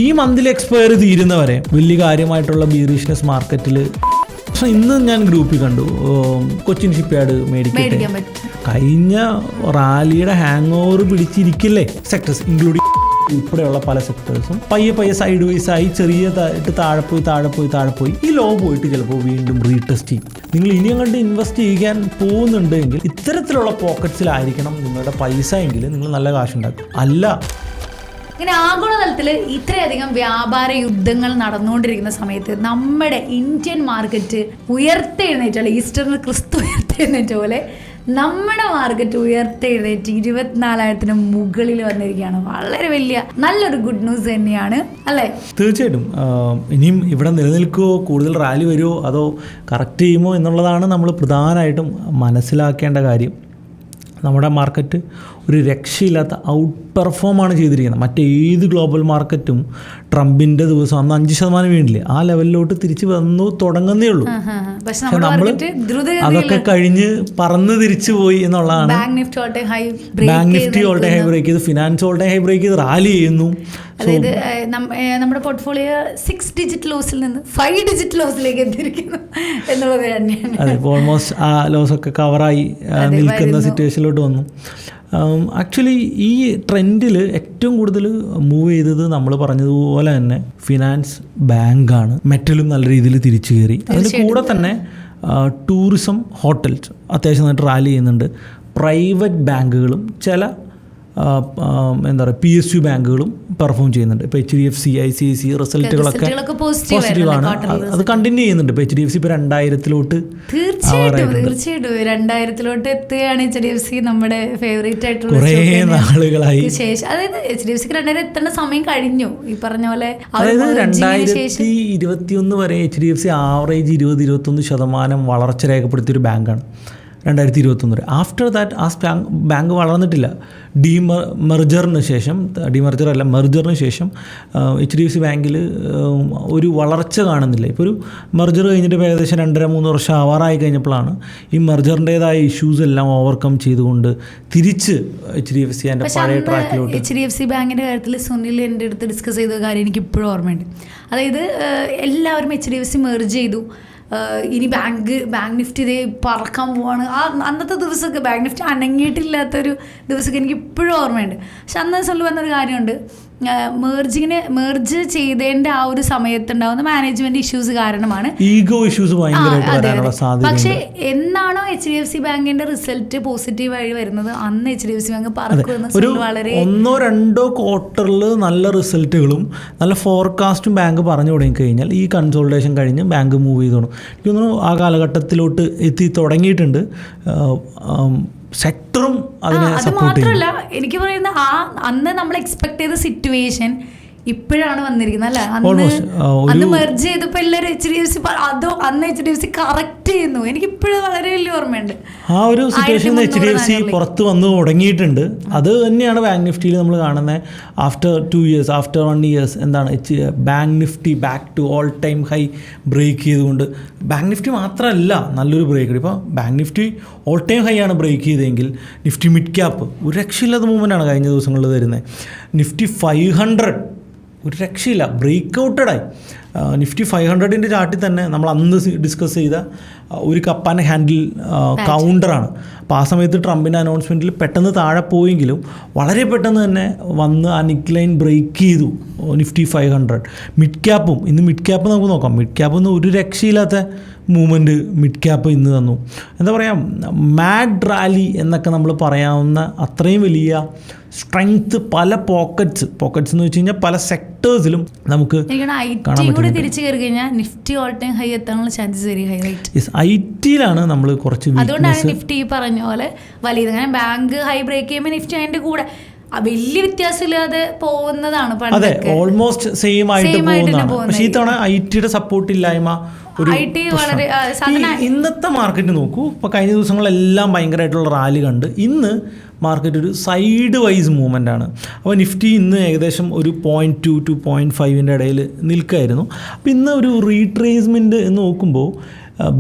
ഈ മന്തിൽ എക്സ്പയർ തീരുന്നവരെ വലിയ കാര്യമായിട്ടുള്ള ബീറിഷ്നെസ് മാർക്കറ്റിൽ. പക്ഷെ ഇന്ന് ഞാൻ ഗ്രൂപ്പിൽ കണ്ടു കൊച്ചിൻ ഷിപ്പ്യാർഡ് മേടിക്കാൻ കഴിഞ്ഞ റാലിയുടെ ഹാങ് ഓവർ പിടിച്ചിരിക്കില്ലേ സെക്ടേഴ്സ് ഇൻക്ലൂഡിങ് ഉൾപ്പെടെയുള്ള പല സെക്ടേഴ്സും പയ്യെ സൈഡ് വൈസ് ആയി ചെറിയതായിട്ട് താഴെ പോയി ഈ ലോ പോയിട്ട് ചിലപ്പോൾ വീണ്ടും റീടെസ്റ്റ് ചെയ്യും. നിങ്ങൾ ഇനിയും കണ്ട് ഇൻവെസ്റ്റ് ചെയ്യാൻ പോകുന്നുണ്ടെങ്കിൽ ഇത്തരത്തിലുള്ള പോക്കറ്റ്സിലായിരിക്കണം നിങ്ങളുടെ പൈസ എങ്കിൽ നിങ്ങൾ നല്ല കാശുണ്ടാക്കും. അല്ല ഇങ്ങനെ ആഗോളതലത്തിൽ ഇത്രയധികം വ്യാപാര യുദ്ധങ്ങൾ നടന്നുകൊണ്ടിരിക്കുന്ന സമയത്ത് നമ്മുടെ ഇന്ത്യൻ മാർക്കറ്റ് ഉയർത്തെഴുന്നേറ്റ ഈസ്റ്ററിന് ക്രിസ്തു ഉയർത്തെഴുന്നേറ്റ പോലെ നമ്മുടെ മാർക്കറ്റ് ഉയർത്തെഴുന്നേറ്റ് 24,000-ന് മുകളിൽ വന്നിരിക്കുകയാണ്. വളരെ വലിയ നല്ലൊരു ഗുഡ് ന്യൂസ് തന്നെയാണ് അല്ലേ? തീർച്ചയായിട്ടും. ഇനിയും ഇവിടെ നിലനിൽക്കുമോ, കൂടുതൽ റാലി വരുമോ, അതോ കറക്റ്റ് ചെയ്യുമോ എന്നുള്ളതാണ് നമ്മൾ പ്രധാനമായിട്ടും മനസ്സിലാക്കേണ്ട കാര്യം. നമ്മുടെ മാർക്കറ്റ് ഒരു രക്ഷയില്ലാത്ത ഔട്ട് പെർഫോമാണ് ചെയ്തിരിക്കുന്നത്. മറ്റേത് ഗ്ലോബൽ മാർക്കറ്റും ട്രംപിൻ്റെ ദിവസം അന്ന് 5% വീണില്ലേ, ആ ലെവലിലോട്ട് തിരിച്ച് വന്നു തുടങ്ങുന്നേ ഉള്ളൂ. പക്ഷെ നമ്മൾ അതൊക്കെ കഴിഞ്ഞ് പറന്ന് തിരിച്ചു പോയി എന്നുള്ളതാണ്. Bank Nifty all time high break ചെയ്ത്, finance all time high break ചെയ്ത് റാലി ചെയ്യുന്നു. അതായത് നമ്മുടെ പോർട്ട്ഫോളിയോ 6 ഡിജിറ്റ് ലോസിൽ നിന്ന് 5 ഡിജിറ്റ് ലോസിലേക്ക് എത്തിയിരിക്കുന്നു എന്നുള്ളത് തന്നെയാണ്. അതെ, ഓൾമോസ്റ്റ് ആ ലോസൊക്കെ കവറായി നിൽക്കുന്ന സിറ്റുവേഷനിലോട്ട് വന്നു. ആക്ച്വലി ഈ ട്രെൻഡിൽ ഏറ്റവും കൂടുതൽ മൂവ് ചെയ്തത് നമ്മൾ പറഞ്ഞതുപോലെ തന്നെ ഫിനാൻസ് ബാങ്കാണ്. മെറ്റലും നല്ല രീതിയിൽ തിരിച്ചു കയറി. അതിന് കൂടെ തന്നെ ടൂറിസം, ഹോട്ടൽസ് അത്യാവശ്യം നന്നായിട്ട് റാലി ചെയ്യുന്നുണ്ട്. പ്രൈവറ്റ് ബാങ്കുകളും ചില എന്താ പറയുക PSU ബാങ്കുകളും പെർഫോം ചെയ്യുന്നുണ്ട്. ഇപ്പോൾ HDFC, ICIC റിസൾട്ടുകളൊക്കെ പോസിറ്റീവാണ്. അത് കണ്ടിന്യൂ ചെയ്യുന്നുണ്ട്. ഇപ്പോൾ HDFC ഇപ്പോൾ 2000-ലോട്ട് തീർച്ചയായിട്ടും 2000-ലോട്ട് എത്തുകയാണ്. HDFC നമ്മുടെ ഫേവറേറ്റ് ആയിട്ടുള്ള കുറേ നാളുകളായി ശേഷം. അതായത് HDFC 2000 എത്തേണ്ട സമയം കഴിഞ്ഞു ഈ പറഞ്ഞ പോലെ. അതായത് 2021 വരെ HDFC ആവറേജ് 20-21% വളർച്ച രേഖപ്പെടുത്തിയൊരു ബാങ്കാണ് 2021 വരെ. ആഫ്റ്റർ ദാറ്റ് ആ ബാങ്ക് വളർന്നിട്ടില്ല. മെർജറിന് ശേഷം HDFC ബാങ്കിൽ ഒരു വളർച്ച കാണുന്നില്ല. ഇപ്പോൾ ഒരു മെർജർ കഴിഞ്ഞിട്ട് ഏകദേശം 2.5-3 വർഷം ആവാറായി കഴിഞ്ഞപ്പോഴാണ് ഈ മെർജറിൻ്റേതായ ഇഷ്യൂസ് എല്ലാം ഓവർകം ചെയ്തുകൊണ്ട് തിരിച്ച് HDFC അതിൻ്റെ പഴയ ട്രാക്കിലോട്ട്. HDFC ബാങ്കിൻ്റെ കാര്യത്തിൽ സുനിൽ എൻ്റെ അടുത്ത് ഡിസ്കസ് ചെയ്ത കാര്യം എനിക്ക് ഇപ്പോഴും ഓർമ്മയുണ്ട്. അതായത് എല്ലാവരും HDFC മെർജ് ചെയ്തു. ഇനി ബാങ്ക് നിഫ്റ്റി ഇതേ പറക്കാൻ പോവാണ്. അന്നത്തെ ദിവസമൊക്കെ ബാങ്ക് നിഫ്റ്റി അനങ്ങിയിട്ടില്ലാത്തൊരു ദിവസമൊക്കെ എനിക്ക് ഇപ്പോഴും ഓർമ്മയുണ്ട്. പക്ഷെ അന്ന് ദിവസം വന്നൊരു കാര്യമുണ്ട്. മെർജ് ചെയ്തതിൻ്റെ ആ ഒരു സമയത്തുണ്ടാവുന്ന മാനേജ്മെന്റ് ഇഷ്യൂസ് കാരണമാണ് ഈഗോ ഇഷ്യൂസ് ഭയങ്കരമായിട്ട് വരാനുള്ള സാധ്യത. പക്ഷെ എന്നാണോ HDFC ബാങ്കിന്റെ റിസൾട്ട് പോസിറ്റീവായി വരുന്നത് അന്ന് HDFC ബാങ്ക് പറക്കുമെന്ന് വളരെ 1-2 ക്വാർട്ടറിൽ നല്ല റിസൾട്ടുകളും നല്ല ഫോർകാസ്റ്റും ബാങ്ക് പറഞ്ഞു തുടങ്ങിക്കഴിഞ്ഞാൽ ഈ കൺസോൾട്ടേഷൻ കഴിഞ്ഞ് ബാങ്ക് മൂവ് ചെയ്ത് തുടങ്ങും. എനിക്ക് തോന്നുന്നു ആ കാലഘട്ടത്തിലോട്ട് എത്തി തുടങ്ങിയിട്ടുണ്ട്. സെക്ടറും അതിനെ സപ്പോർട്ട് ചെയ്യും. മാത്രമല്ല എനിക്ക് പറയുന്ന അന്ന് നമ്മൾ എക്സ്പെക്ട് ചെയ്ത സിറ്റുവേഷൻ ഇപ്പോഴാണ് വന്നിരിക്കുന്നത് അല്ലേ? അന്ന് മെർജ് ചെയ്തപ്പോൾ എല്ലാവരും HDFC അതോ അന്ന് HDFC കറക്റ്റ് ചെയ്യുന്നു. എനിക്ക് ഇപ്പോഴും വളരെ വലിയ ഓർമ്മയുണ്ട്. ആ ഒരു സിറ്റുവേഷൻ HDFC പുറത്ത് വന്ന് തുടങ്ങിയിട്ടുണ്ട്. അത് തന്നെയാണ് ബാങ്ക് നിഫ്റ്റിയിൽ നമ്മൾ കാണുന്നത്. ആഫ്റ്റർ 2 ഇയേഴ്സ്, ആഫ്റ്റർ 1 ഇയേഴ്സ് എന്താണ് bank Nifty back to all time high break ചെയ്തുകൊണ്ട്. ബാങ്ക് നിഫ്റ്റി മാത്രമല്ല നല്ലൊരു ബ്രേക്ക്. ഇപ്പോൾ bank Nifty all time high ആണ് ബ്രേക്ക് ചെയ്തെങ്കിൽ നിഫ്റ്റി മിഡ് ക്യാപ്പ് ഒരു രക്ഷയില്ലാത്ത മൂവ്മെൻ്റാണ് കഴിഞ്ഞ ദിവസങ്ങളിൽ വരുന്നത്. നിഫ്റ്റി 500 ഒരു രക്ഷയില്ല, ബ്രേക്ക് ഔട്ടഡായി. നിഫ്റ്റി 500-ൻ്റെ ചാർട്ടിൽ തന്നെ നമ്മൾ അന്ന് ഡിസ്കസ് ചെയ്ത ഒരു കപ്പ് ആൻഡ് ഹാൻഡിൽ കൗണ്ടറാണ്. അപ്പോൾ ആ സമയത്ത് ട്രംപിൻ്റെ അനൗൺസ്മെൻറ്റിൽ പെട്ടെന്ന് താഴെ പോയെങ്കിലും വളരെ പെട്ടെന്ന് തന്നെ വന്ന് ആ നിക്ക് ലൈൻ ബ്രേക്ക് ചെയ്തു നിഫ്റ്റി 500. മിഡ് ക്യാപ്പും ഇന്ന് മിഡ് ക്യാപ്പ് നമുക്ക് നോക്കാം. മിഡ് ക്യാപ്പ് ഇന്ന് ഒരു രക്ഷയില്ലാത്ത മൂവ്മെൻറ്റ് മിഡ് ക്യാപ്പ് ഇന്ന് തന്നു. എന്താ പറയുക, മാഡ് റാലി എന്നൊക്കെ നമ്മൾ പറയാവുന്ന അത്രയും വലിയ സ്ട്രെങ്ത് പല പോക്കറ്റ്സ് എന്ന് വെച്ച് കഴിഞ്ഞാൽ പല സെക്ടേഴ്സിലും നമുക്ക് കാണാൻ പറ്റും. തിരിച്ചു കയറി കഴിഞ്ഞാൽ നിഫ്റ്റി ഓൾ ടൈം ഹൈ എത്താനുള്ള ചാൻസസ് വെരി ഹൈ. IT-യിലാണ് നമ്മൾ കുറച്ച്, അതുകൊണ്ടാണ് നിഫ്റ്റി പറഞ്ഞ പോലെ വലിയത്. അങ്ങനെ ബാങ്ക് ഹൈ ബ്രേക്ക് ചെയ്യുമ്പോൾ നിഫ്റ്റി അതിൻ്റെ കൂടെ വലിയ വ്യത്യാസമില്ലാതെ പോകുന്നതാണ്. അതെ, ഓൾമോസ്റ്റ് സെയിം ആയിട്ട് പോകുന്നതാണ്. പക്ഷേ ഈ തവണ IT-യുടെ സപ്പോർട്ട് ഇല്ലായ്മ ഒരു ഇന്നത്തെ മാർക്കറ്റ് നോക്കൂ. ഇപ്പോൾ കഴിഞ്ഞ ദിവസങ്ങളെല്ലാം ഭയങ്കരമായിട്ടുള്ള റാലി കണ്ട് ഇന്ന് മാർക്കറ്റ് ഒരു സൈഡ് വൈസ് മൂവ്മെൻ്റ് ആണ്. അപ്പോൾ നിഫ്റ്റി ഇന്ന് ഏകദേശം ഒരു 0.2 to 0.5 ഇടയിൽ നിൽക്കുകയായിരുന്നു. അപ്പോൾ ഇന്ന് ഒരു റീട്രേസ്മെൻറ്റ് എന്ന് നോക്കുമ്പോൾ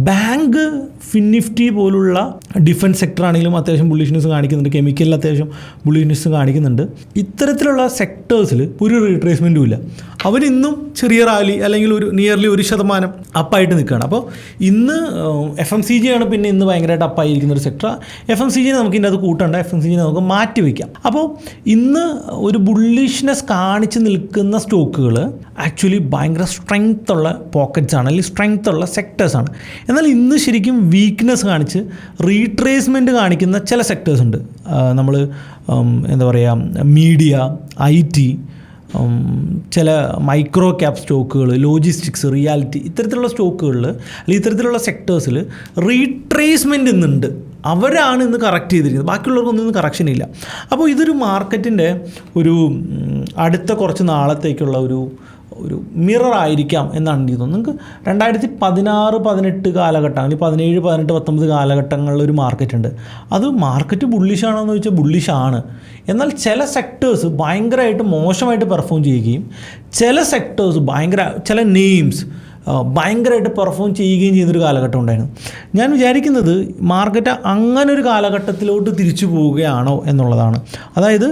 ബാങ്ക്, ഫിൻനിഫ്റ്റി പോലുള്ള ഡിഫൻസ് സെക്ടർ ആണെങ്കിലും അത്യാവശ്യം ബുള്ളിഷ്നെസ് കാണിക്കുന്നുണ്ട്, കെമിക്കലിൽ അത്യാവശ്യം ബുള്ളിഷ്നെസ് കാണിക്കുന്നുണ്ട്. ഇത്തരത്തിലുള്ള സെക്ടേഴ്സിൽ ഒരു റീട്രേസ്മെൻറ്റും ഇല്ല. അവരിന്നും ചെറിയ റാലി അല്ലെങ്കിൽ ഒരു നിയർലി 1% അപ്പായിട്ട് നിൽക്കുകയാണ്. അപ്പോൾ ഇന്ന് FMCG ആണ് പിന്നെ ഇന്ന് ഭയങ്കരമായിട്ട് അപ്പായിരിക്കുന്ന ഒരു സെക്ടർ. FMCG നമുക്ക് ഇതിൻ്റെ അത് കൂട്ടണ്ട, FMCG നമുക്ക് മാറ്റി വയ്ക്കാം. അപ്പോൾ ഇന്ന് ഒരു ബുള്ളിഷ്നെസ് കാണിച്ച് നിൽക്കുന്ന സ്റ്റോക്കുകൾ ആക്ച്വലി ഭയങ്കര സ്ട്രെങ്ത് ഉള്ള പോക്കറ്റ്സ് ആണ്, അല്ലെങ്കിൽ സ്ട്രെങ്ത് ഉള്ള സെക്ടേഴ്സാണ്. എന്നാൽ ഇന്ന് ശരിക്കും വീക്ക്നെസ് കാണിച്ച് റീട്രേസ്മെൻറ്റ് കാണിക്കുന്ന ചില സെക്ടേഴ്സ് ഉണ്ട്. നമ്മൾ എന്താ പറയുക, മീഡിയ, IT, ചില മൈക്രോ ക്യാപ് സ്റ്റോക്കുകൾ, ലോജിസ്റ്റിക്സ്, റിയാലിറ്റി, ഇത്തരത്തിലുള്ള സ്റ്റോക്കുകളിൽ അല്ലെങ്കിൽ ഇത്തരത്തിലുള്ള സെക്ടേഴ്സിൽ റീട്രേസ്മെൻറ്റ് ഇന്നുണ്ട്. അവരാണ് ഇന്ന് കറക്റ്റ് ചെയ്തിരിക്കുന്നത്, ബാക്കിയുള്ളവർക്കൊന്നും ഇന്ന് കറക്ഷൻ ഇല്ല. അപ്പോൾ ഇതൊരു മാർക്കറ്റിൻ്റെ ഒരു അടുത്ത കുറച്ച് നാളത്തേക്കുള്ള ഒരു മിറർ ആയിരിക്കാം എന്നാണ് എനിക്ക് തോന്നുന്നത്. നിങ്ങൾക്ക് 2016-18 കാലഘട്ടം അല്ലെങ്കിൽ 17-18-19 കാലഘട്ടങ്ങളിലൊരു ഒരു മാർക്കറ്റുണ്ട്. അത് മാർക്കറ്റ് ബുള്ളിഷാണോ എന്ന് ചോദിച്ചാൽ ബുള്ളിഷാണ്. എന്നാൽ ചില സെക്ടേഴ്സ് ഭയങ്കരമായിട്ട് മോശമായിട്ട് പെർഫോം ചെയ്യുകയും ചില സെക്ടേഴ്സ് ചില നെയിംസ് ഭയങ്കരമായിട്ട് പെർഫോം ചെയ്യുകയും ചെയ്തൊരു കാലഘട്ടം ഉണ്ടായിരുന്നു. ഞാൻ വിചാരിക്കുന്നത് മാർക്കറ്റ് അങ്ങനെ ഒരു കാലഘട്ടത്തിലോട്ട് തിരിച്ചു പോവുകയാണോ എന്നുള്ളതാണ്. അതായത്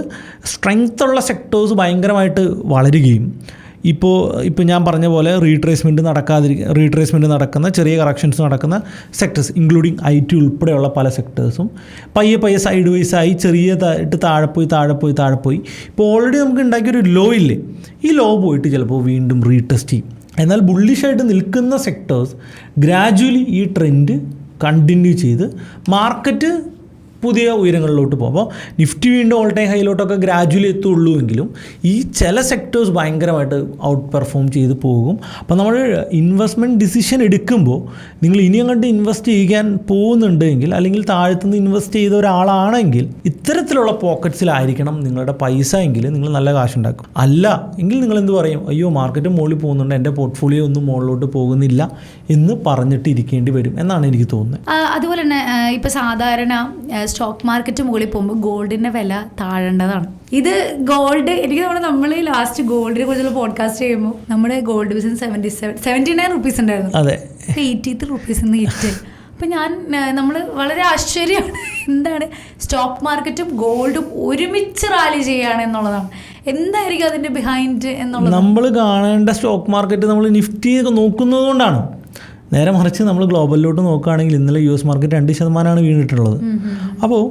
സ്ട്രെങ്ത്തുള്ള സെക്ടേഴ്സ് ഭയങ്കരമായിട്ട് വളരുകയും ഇപ്പോൾ ഞാൻ പറഞ്ഞ പോലെ റീട്രേസ്മെൻറ്റ് നടക്കുന്ന ചെറിയ കറക്ഷൻസ് നടക്കുന്ന സെക്ടേഴ്സ് ഇൻക്ലൂഡിങ് IT ഉൾപ്പെടെയുള്ള പല സെക്ടേഴ്സും പയ്യെ സൈഡ് വൈസായി ചെറിയതായിട്ട് താഴെ പോയി ഇപ്പോൾ ഓൾറെഡി നമുക്ക് ഉണ്ടാക്കിയൊരു ലോ ഇല്ലേ, ഈ ലോ പോയിട്ട് ചിലപ്പോൾ വീണ്ടും റീടെസ്റ്റ് ചെയ്യും. എന്നാൽ ബുള്ളിഷായിട്ട് നിൽക്കുന്ന സെക്ടേഴ്സ് ഗ്രാജുവലി ഈ ട്രെൻഡ് കണ്ടിന്യൂ ചെയ്ത് മാർക്കറ്റ് പുതിയ ഉയരങ്ങളിലോട്ട് പോകും. അപ്പോൾ നിഫ്റ്റി വീണ്ടും ഓൾ ടൈം ഹൈയിലോട്ടൊക്കെ ഗ്രാജുവലി എത്തുള്ളൂ എങ്കിലും ഈ ചില സെക്ടേഴ്സ് ഭയങ്കരമായിട്ട് ഔട്ട് പെർഫോം ചെയ്ത് പോകും. അപ്പോൾ നമ്മൾ ഇൻവെസ്റ്റ്മെൻറ്റ് ഡിസിഷൻ എടുക്കുമ്പോൾ നിങ്ങൾ ഇനി അങ്ങോട്ട് ഇൻവെസ്റ്റ് ചെയ്യാൻ പോകുന്നുണ്ടെങ്കിൽ അല്ലെങ്കിൽ താഴത്തുനിന്ന് ഇൻവെസ്റ്റ് ചെയ്ത ഒരാളാണെങ്കിൽ ഇത്തരത്തിലുള്ള പോക്കറ്റ്സിലായിരിക്കണം നിങ്ങളുടെ പൈസ എങ്കിൽ നിങ്ങൾ നല്ല കാശുണ്ടാക്കും. അല്ല എങ്കിൽ നിങ്ങൾ എന്ത് പറയും, അയ്യോ മാർക്കറ്റ് മുകളിൽ പോകുന്നുണ്ട്, എൻ്റെ പോർട്ട്ഫോളിയോ ഒന്നും മുകളിലോട്ട് പോകുന്നില്ല എന്ന് പറഞ്ഞിട്ട് ഇരിക്കേണ്ടി വരും എന്നാണ് എനിക്ക് തോന്നുന്നത്. അതുപോലെ തന്നെ ഇപ്പോൾ സാധാരണ സ്റ്റോക്ക് മാർക്കറ്റ് മുകളിൽ പോകുമ്പോൾ ഗോൾഡിൻ്റെ വില താഴേണ്ടതാണ്. ഇത് ഗോൾഡ് എനിക്ക് തോന്നുന്നു നമ്മൾ ലാസ്റ്റ് ഗോൾഡിനെ കുറിച്ചുള്ള പോഡ്കാസ്റ്റ് ചെയ്യുമ്പോൾ നമ്മുടെ ഗോൾഡ് ബിസിനസ് 79 റുപ്പീസ് ഉണ്ടായിരുന്നു. അതെ, 83 റുപ്പീസ് ഹിറ്റ്. അപ്പം നമ്മൾ വളരെ ആശ്ചര്യമാണ്, എന്താണ് സ്റ്റോക്ക് മാർക്കറ്റും ഗോൾഡും ഒരുമിച്ച് റാലി ചെയ്യുകയാണ് എന്നുള്ളതാണ്. എന്തായിരിക്കും അതിൻ്റെ ബിഹൈൻഡ് എന്നുള്ളത്? നമ്മൾ കാണേണ്ട സ്റ്റോക്ക് മാർക്കറ്റ് നമ്മൾ നിഫ്റ്റി നോക്കുന്നത് കൊണ്ടാണ്. നേരെ മറിച്ച് നമ്മൾ ഗ്ലോബലിലോട്ട് നോക്കുകയാണെങ്കിൽ ഇന്നലെ US മാർക്കറ്റ് 2% വീണിട്ടുള്ളത്. അപ്പോൾ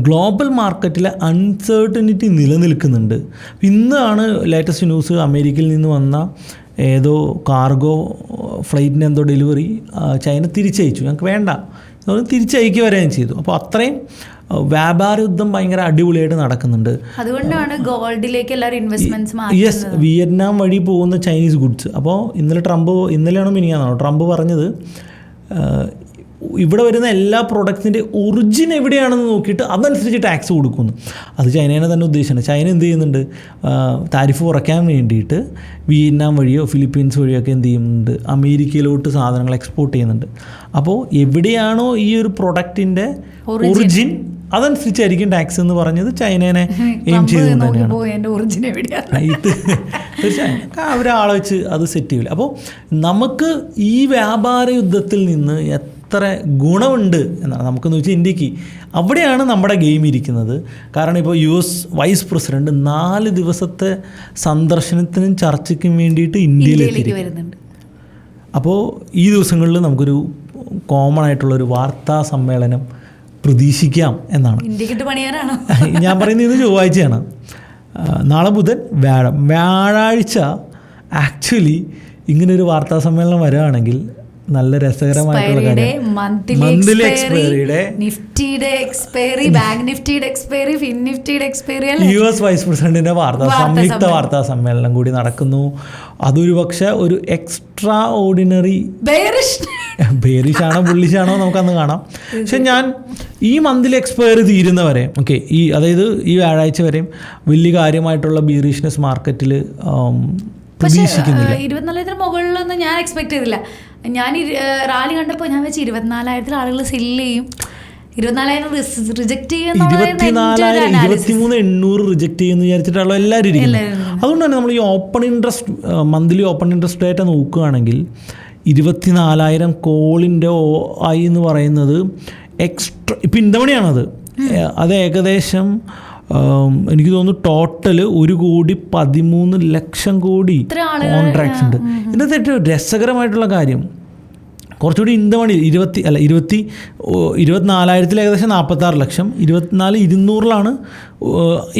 ഗ്ലോബൽ മാർക്കറ്റിലെ അൺസർട്ടനിറ്റി നിലനിൽക്കുന്നുണ്ട്. ഇന്നാണ് ലേറ്റസ്റ്റ് ന്യൂസ്, അമേരിക്കയിൽ നിന്ന് വന്ന ഏതോ കാർഗോ ഫ്ലൈറ്റിന് എന്തോ ഡെലിവറി ചൈന തിരിച്ചയച്ചു, ഞങ്ങൾക്ക് വേണ്ട, തിരിച്ചയക്കുക വരെ ചെയ്തു. അപ്പോൾ അത്രയും വ്യാപാര യുദ്ധം ഭയങ്കര അടിപൊളിയായിട്ട് നടക്കുന്നുണ്ട്. അതുകൊണ്ടാണ് ഗോൾഡിലേക്ക് എല്ലാവരും ഇൻവെസ്റ്റ്മെന്റ്സ്. യെസ്, വിയറ്റ്നാം വഴി പോകുന്ന ചൈനീസ് ഗുഡ്സ്. അപ്പോൾ ഇന്നലെയാണോ മിനിങ്ങാന്നാണോ ട്രംപ് പറഞ്ഞത്, ഇവിടെ വരുന്ന എല്ലാ പ്രോഡക്ട്സിൻ്റെ ഒറിജിൻ എവിടെയാണെന്ന് നോക്കിയിട്ട് അതനുസരിച്ച് ടാക്സ് കൊടുക്കുന്നു. അത് ചൈനേനെ തന്നെ ഉദ്ദേശിച്ചാണ്. ചൈന എന്ത് ചെയ്യുന്നുണ്ട്, താരിഫ് കുറയ്ക്കാൻ വേണ്ടിയിട്ട് വിയറ്റ്നാം വഴിയോ ഫിലിപ്പീൻസ് വഴിയോ ഒക്കെ എന്ത് ചെയ്യുന്നുണ്ട്, അമേരിക്കയിലോട്ട് സാധനങ്ങൾ എക്സ്പോർട്ട് ചെയ്യുന്നുണ്ട്. അപ്പോൾ എവിടെയാണോ ഈ ഒരു പ്രൊഡക്റ്റിൻ്റെ ഒറിജിൻ അതനുസരിച്ചായിരിക്കും ടാക്സ് എന്ന് പറഞ്ഞത് ചൈനേനെ എയിം ചെയ്ത് തന്നെയാണ്. ഇത് തീർച്ചയായും അവരാളെ വെച്ച് അത് സെറ്റ് ചെയ്യില്ല. അപ്പോൾ നമുക്ക് ഈ വ്യാപാര യുദ്ധത്തിൽ നിന്ന് എത്ര ഗുണമുണ്ട് എന്നാണ് നമുക്കെന്ന് വെച്ചാൽ ഇന്ത്യക്ക് അവിടെയാണ് നമ്മുടെ ഗെയിം ഇരിക്കുന്നത്. കാരണം ഇപ്പോൾ US വൈസ് പ്രസിഡന്റ് 4 ദിവസത്തെ സന്ദർശനത്തിനും ചർച്ചയ്ക്കും വേണ്ടിയിട്ട് ഇന്ത്യയിലേക്ക് വരുന്നുണ്ട്. അപ്പോൾ ഈ ദിവസങ്ങളിൽ നമുക്കൊരു കോമൺ ആയിട്ടുള്ളൊരു വാർത്താ സമ്മേളനം പ്രതീക്ഷിക്കാം എന്നാണ്. ഞാൻ പറയുന്നത് ഇത് ചൊവ്വാഴ്ചയാണ്, നാളെ ബുധൻ, വ്യാഴാഴ്ച ആക്ച്വലി ഇങ്ങനൊരു വാർത്താ സമ്മേളനം വരികയാണെങ്കിൽ നല്ല രസകരമായിട്ടുള്ള കാര്യം. മന്ത്ലി എക്സ്പയറിയുടെ, നിഫ്റ്റിയുടെ എക്സ്പയറി, ബാങ്ക് നിഫ്റ്റിയുടെ എക്സ്പയറി, ഫിൻ നിഫ്റ്റിയുടെ എക്സ്പയറി, US വൈസ് പ്രസിഡന്റിന്റെ സംയുക്ത വാർത്താ സമ്മേളനം കൂടി നടക്കുന്നു. അതൊരു പക്ഷേ ഒരു എക്സ്ട്രാ ഓർഡിനറി ബേറിഷാണോ ബുള്ളിഷാണോ നമുക്കന്ന് കാണാം. പക്ഷെ ഞാൻ ഈ മന്ത്ലി എക്സ്പയറി തീരുന്നവരെ അതായത് ഈ വ്യാഴാഴ്ച വരെയും വലിയ കാര്യമായിട്ടുള്ള ബീറിഷ്നെസ് മാർക്കറ്റിൽ പ്രതീക്ഷിക്കുന്നില്ല. 24,000 മുകളിലൊന്നും ഞാൻ എക്സ്പെക്ട് ചെയ്തില്ല. ഞാൻ റാലി കണ്ടപ്പോൾ ഞാൻ വെച്ച് 24,000 ആളുകൾ സെല്ല് ചെയ്യും, 24,000 റിജക്ട് ചെയ്യുന്ന 23,800 റിജക്ട് ചെയ്യുമെന്ന് വിചാരിച്ചിട്ടുള്ള എല്ലാവരും ഇരിക്കുന്നത്. അതുകൊണ്ട് തന്നെ നമ്മൾ ഈ open interest monthly open interest data നോക്കുകയാണെങ്കിൽ 24,000 കോളിൻ്റെ OI എന്ന് പറയുന്നത് എക്സ്ട്രാ. ഇപ്പം ഇന്തമണിയാണത്. അത് ഏകദേശം എനിക്ക് തോന്നുന്നു ടോട്ടൽ 1,13,00,000 കോടി കോൺട്രാക്ട്സ് ഉണ്ട്. ഇതിനകത്ത് ഏറ്റവും രസകരമായിട്ടുള്ള കാര്യം കുറച്ചുകൂടി ഇന്തമണി 24,000 ഏകദേശം 46 ലക്ഷം, 24,200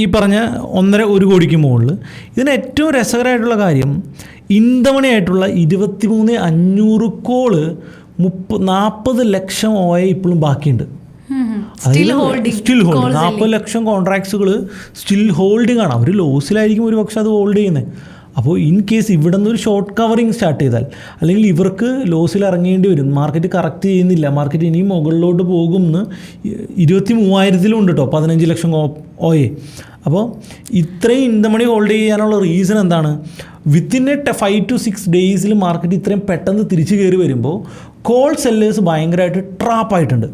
ഈ പറഞ്ഞ 1.5 കോടിക്ക് മുകളിൽ. ഇതിന് ഏറ്റവും രസകരമായിട്ടുള്ള കാര്യം ഇന്തമണിയായിട്ടുള്ള 23,500 കോള് 40 ലക്ഷം OI ഇപ്പോഴും ബാക്കിയുണ്ട്. സ്റ്റിൽ ഹോൾഡ് 40 ലക്ഷം കോൺട്രാക്ട്സുകൾ സ്റ്റിൽ ഹോൾഡിംഗ് ആണ്. അവർ ലോസിലായിരിക്കും ഒരു പക്ഷെ അത് ഹോൾഡ് ചെയ്യുന്നത്. അപ്പോൾ ഇൻ കേസ് ഇവിടെ നിന്ന് ഒരു ഷോർട്ട് കവറിങ് സ്റ്റാർട്ട് ചെയ്താൽ, അല്ലെങ്കിൽ ഇവർക്ക് ലോസിൽ ഇറങ്ങേണ്ടി വരും, മാർക്കറ്റ് കറക്റ്റ് ചെയ്യുന്നില്ല, മാർക്കറ്റ് ഇനിയും മുകളിലോട്ട് പോകുമെന്ന് 23,000 ഉണ്ട് കേട്ടോ 15 ലക്ഷം OI. അപ്പോൾ ഇത്രയും ഇന്തമണി ഹോൾഡ് ചെയ്യാനുള്ള റീസൺ എന്താണ്? വിത്തിൻ 5 to 6 ഡേയ്സിൽ മാർക്കറ്റ് ഇത്രയും പെട്ടെന്ന് തിരിച്ചു കയറി വരുമ്പോൾ കോൾ സെല്ലേഴ്സ് ഭയങ്കരമായിട്ട് ട്രാപ്പായിട്ടുണ്ട്.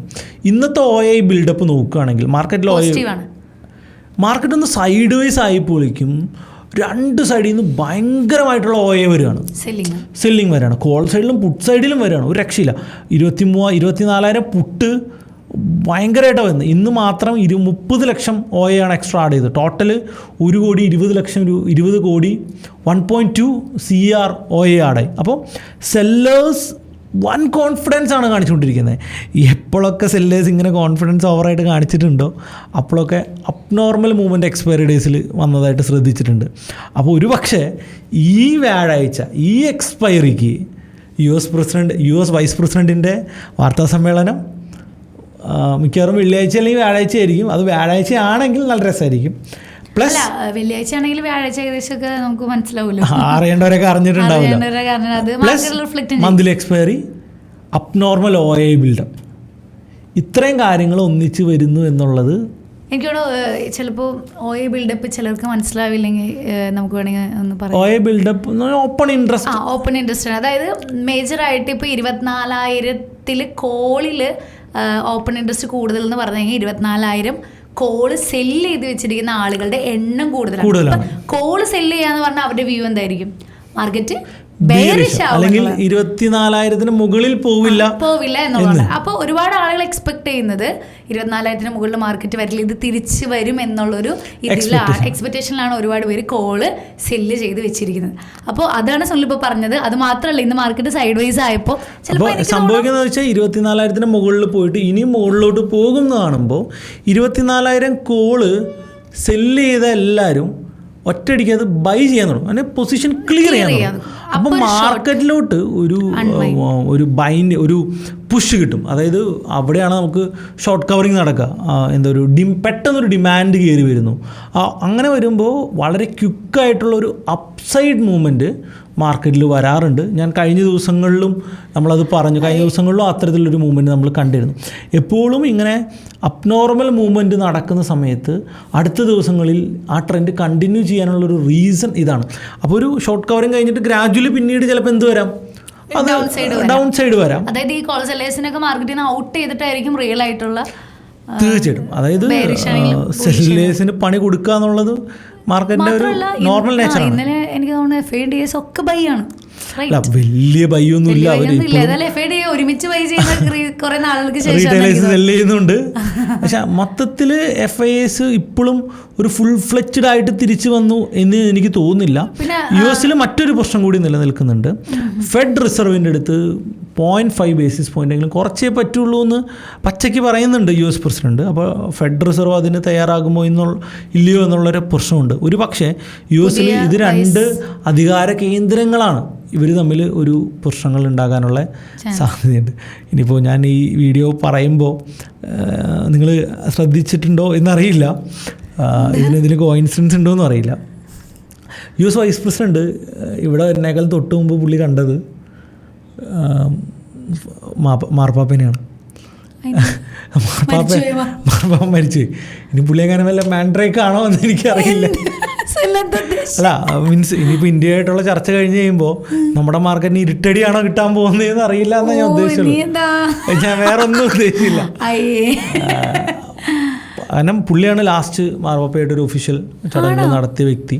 ഇന്നത്തെ OI ബിൽഡപ്പ് നോക്കുകയാണെങ്കിൽ മാർക്കറ്റ് ഒന്ന് സൈഡ് വൈസ് ആയി പൊളിക്കും. 2 സൈഡിൽ നിന്ന് ഭയങ്കരമായിട്ടുള്ള OI വരികയാണ്, സെല്ലിങ് വരികയാണ്. കോൾ സൈഡിലും പുട്ട് സൈഡിലും വരികയാണ്. ഒരു രക്ഷയില്ല. 24,000 പുട്ട് ഭയങ്കരമായിട്ടാണ് വരുന്നത്. ഇന്ന് മാത്രം 30 ലക്ഷം OI ആണ് എക്സ്ട്രാ ആഡ് ചെയ്തത്. ടോട്ടൽ 1,20 കോടി 1.2 CR OI ആഡായി. അപ്പോൾ സെല്ലേഴ്സ് വൺ കോൺഫിഡൻസ് ആണ് കാണിച്ചുകൊണ്ടിരിക്കുന്നത്. എപ്പോഴൊക്കെ സെല്ലേഴ്സ് ഇങ്ങനെ കോൺഫിഡൻസ് ഓവറായിട്ട് കാണിച്ചിട്ടുണ്ടോ അപ്പോഴൊക്കെ അബ്നോർമൽ മൂവ്മെൻറ്റ് എക്സ്പയറി ഡേയ്സിൽ വന്നതായിട്ട് ശ്രദ്ധിച്ചിട്ടുണ്ട്. അപ്പോൾ ഒരു പക്ഷേ ഈ വ്യാഴാഴ്ച ഈ എക്സ്പയറിക്ക് US വൈസ് പ്രസിഡൻറ്റിൻ്റെ വാർത്താ സമ്മേളനം മിക്കവാറും വെള്ളിയാഴ്ച അല്ലെങ്കിൽ വ്യാഴാഴ്ച ആയിരിക്കും. അത് വ്യാഴാഴ്ച ആണെങ്കിൽ നല്ല രസമായിരിക്കും. പ്ലസ് വെള്ളിയാഴ്ച ആണെങ്കിൽ വ്യാഴാഴ്ച ഏകദേശമൊക്കെ നമുക്ക് മനസ്സിലാവുമല്ലോ, അറിയേണ്ടവരൊക്കെ അറിഞ്ഞിട്ടുണ്ടാവില്ല. Plus monthly expiry, abnormal OI buildup, ഇത്രയും കാര്യങ്ങൾ ഒന്നിച്ച് വരുന്നു എന്നുള്ളത് എനിക്കോട് ചിലപ്പോൾ OI ബിൽഡപ്പ് ചിലർക്ക് മനസ്സിലാവില്ലെങ്കിൽ നമുക്ക് വേണമെങ്കിൽ ഒന്ന് പറയാം. OI ബിൽഡപ്പ് ഓപ്പൺ ഇൻട്രസ്റ്റ് അതായത് മേജറായിട്ട് ഇപ്പോൾ 24,000 കോളിൽ ഓപ്പൺ ഇൻട്രസ്റ്റ് കൂടുതൽ എന്ന് പറഞ്ഞു കഴിഞ്ഞാൽ 24,000 കോള് സെല്ല് ചെയ്ത് വെച്ചിരിക്കുന്ന ആളുകളുടെ എണ്ണം കൂടുതലാണ്. കോള് സെല്ല് ചെയ്യാന്ന് പറഞ്ഞാൽ അവരുടെ വ്യൂ എന്തായിരിക്കും? മാർക്കറ്റ് അല്ലെങ്കിൽ 24,000 മുകളിൽ പോവില്ല എന്നുള്ളതാണ്. അപ്പോൾ ഒരുപാട് ആളുകൾ എക്സ്പെക്ട് ചെയ്യുന്നത് 24,000 മുകളിൽ മാർക്കറ്റ് വരില്ല, ഇത് തിരിച്ചു വരും എന്നുള്ളൊരു എക്സ്പെക്ടേഷനിലാണ് ഒരുപാട് പേര് കോള് സെല്ല് ചെയ്ത് വെച്ചിരിക്കുന്നത്. അപ്പോൾ അതാണ് സുനിൽ ഇപ്പോൾ പറഞ്ഞത്. അത് മാത്രമല്ല, ഇന്ന് മാർക്കറ്റ് സൈഡ് വൈസ് ആയപ്പോൾ സംഭവിക്കുന്നത് വെച്ചാൽ 24,000 മുകളിൽ പോയിട്ട് ഇനിയും മുകളിലോട്ട് പോകുന്ന കാണുമ്പോൾ 24,000 കോള് സെല്ല് ചെയ്ത എല്ലാവരും ഒറ്റയടിക്ക് അത് ബൈ ചെയ്യാൻ തുടങ്ങും, അങ്ങനെ പൊസിഷൻ ക്ലിയർ ചെയ്യാൻ തുടങ്ങും. അപ്പം മാർക്കറ്റിലോട്ട് ഒരു ബൈൻഡ് ഒരു പുഷ് കിട്ടും. അതായത് അവിടെയാണ് നമുക്ക് ഷോർട്ട് കവറിങ് നടക്കുക. പെട്ടെന്നൊരു ഡിമാൻഡ് കയറി വരുന്നു. അങ്ങനെ വരുമ്പോൾ വളരെ ക്വിക്കായിട്ടുള്ളൊരു അപ്സൈഡ് മൂവ്മെൻറ്റ് മാർക്കറ്റിൽ വരാറുണ്ട്. ഞാൻ കഴിഞ്ഞ ദിവസങ്ങളിലും നമ്മളത് പറഞ്ഞു. കഴിഞ്ഞ ദിവസങ്ങളിലും അത്തരത്തിലൊരു മൂവ്മെൻറ്റ് നമ്മൾ കണ്ടിരുന്നു. എപ്പോഴും ഇങ്ങനെ അബ്നോർമൽ മൂവ്മെൻറ്റ് നടക്കുന്ന സമയത്ത് അടുത്ത ദിവസങ്ങളിൽ ആ ട്രെൻഡ് കണ്ടിന്യൂ ചെയ്യാനുള്ളൊരു റീസൺ ഇതാണ്. അപ്പോൾ ഒരു ഷോർട്ട് കവറിങ് കഴിഞ്ഞിട്ട് ഗ്രാജുവലി പിന്നീട് ചിലപ്പോൾ എന്ത് വരാം, ഡൗൺ സൈഡ് വരാം. അതായത് ഈ കോൾ സെല്ലേഴ്സിനൊക്കെ മാർക്കറ്റിൽ നിന്ന് ഔട്ട് ചെയ്തിട്ടായിരിക്കും റിയൽ ആയിട്ടുള്ള തീർച്ചയായിട്ടും. അതായത് സെല്ലേഴ്സിന് പണി കൊടുക്കുക എന്നുള്ളത് മാർക്കറ്റിന്റെ ഒരു നോർമൽ നേച്ചറാണ്. ഇന്നലെ എനിക്ക് തോന്നുന്നു FIDs ഒക്കെ ബൈ ആണ്. വലിയ ബൈ ഒന്നും ഇല്ല. റീറ്റെയിലേഴ്സ് സെല്ല് ചെയ്യുന്നുണ്ട്. പക്ഷെ മൊത്തത്തിൽ FIs ഇപ്പോഴും ഒരു ഫുൾ ഫ്ലെച്ച്ഡ് ആയിട്ട് തിരിച്ചു വന്നു എന്ന് എനിക്ക് തോന്നുന്നില്ല. US മറ്റൊരു പ്രശ്നം കൂടി നിലനിൽക്കുന്നുണ്ട്. ഫെഡ് റിസർവിൻ്റെ അടുത്ത് 0.5 ബേസിസ് പോയിന്റ് എങ്കിലും കുറച്ചേ പറ്റുള്ളൂ എന്ന് പച്ചയ്ക്ക് പറയുന്നുണ്ട് US പ്രസിഡന്റ്. അപ്പോൾ ഫെഡ് റിസർവ് അതിന് തയ്യാറാകുമോ ഇല്ലയോ എന്നുള്ളൊരു പ്രശ്നമുണ്ട്. ഒരു പക്ഷേ US ഇത് 2 അധികാര കേന്ദ്രങ്ങളാണ്. ഇവർ തമ്മിൽ ഒരു പ്രശ്നങ്ങൾ ഉണ്ടാകാനുള്ള സാധ്യതയുണ്ട്. ഇനിയിപ്പോൾ ഞാൻ ഈ വീഡിയോ പറയുമ്പോൾ നിങ്ങൾ ശ്രദ്ധിച്ചിട്ടുണ്ടോ എന്നറിയില്ല, ഇതിന് കോയിൻസിഡൻസ് ഉണ്ടോ എന്നും അറിയില്ല. US വൈസ് പ്രസിഡന്റ് ഇവിടെ വരുന്നേക്കാൾ തൊട്ട് മുമ്പ് പുള്ളി കണ്ടത് മാർപ്പാപ്പനെയാണ്. മാർപ്പാപ്പ മരിച്ചു. ഇനി പുള്ളി അങ്ങനെ വല്ല മാൻഡ്രേക്ക് ആണോ എന്ന് എനിക്കറിയില്ല. അല്ല മീൻസ് ഇനിയിപ്പോൾ ഇന്ത്യയായിട്ടുള്ള ചർച്ച കഴിഞ്ഞ് കഴിയുമ്പോൾ നമ്മുടെ മാർക്കറ്റിന് ഇരുട്ടടിയാണോ കിട്ടാൻ പോകുന്നതെന്ന് അറിയില്ല എന്നാണ് ഞാൻ ഉദ്ദേശിച്ചുള്ളൂ. ഞാൻ വേറെ ഒന്നും ഉദ്ദേശിച്ചില്ല. കാരണം പുള്ളിയാണ് ലാസ്റ്റ് മാർപ്പാപ്പയായിട്ട് ഒരു ഒഫീഷ്യൽ ചടങ്ങുകൾ നടത്തിയ വ്യക്തി.